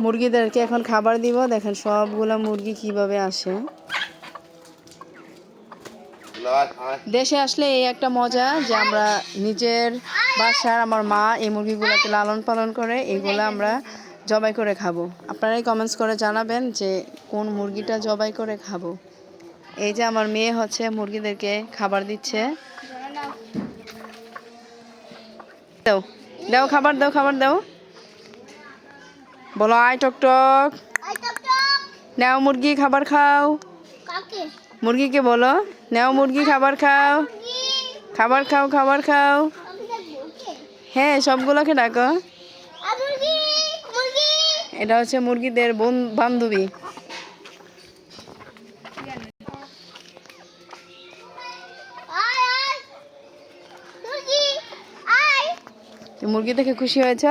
মুরগিদেরকে এখন খাবার দিব। দেখেন সবগুলা মুরগি কিভাবে আসে। দেশে আসলে এই একটা মজা যে আমরা নিজের বাসার আমার মা এই মুরগিগুলোকে লালন পালন করে, এগুলো আমরা জবাই করে খাবো। আপনারাই কমেন্টস করে জানাবেন যে কোন মুরগিটা জবাই করে খাবো। এই যে আমার মেয়ে হচ্ছে মুরগিদেরকে খাবার দিচ্ছে। দাও দাও খাবার দাও, খাবার দাও। বলো আয় টক টক। নাও মুরগি খাবার খাও। মুরগিকে বলো নাও মুরগি খাবার খাও, খাবার খাও, খাবার খাও। হ্যাঁ সবগুলোকে ডাকো। এটা হচ্ছে মুরগিদের বান্ধবী। মুরগি দেখে খুশি হয়েছ?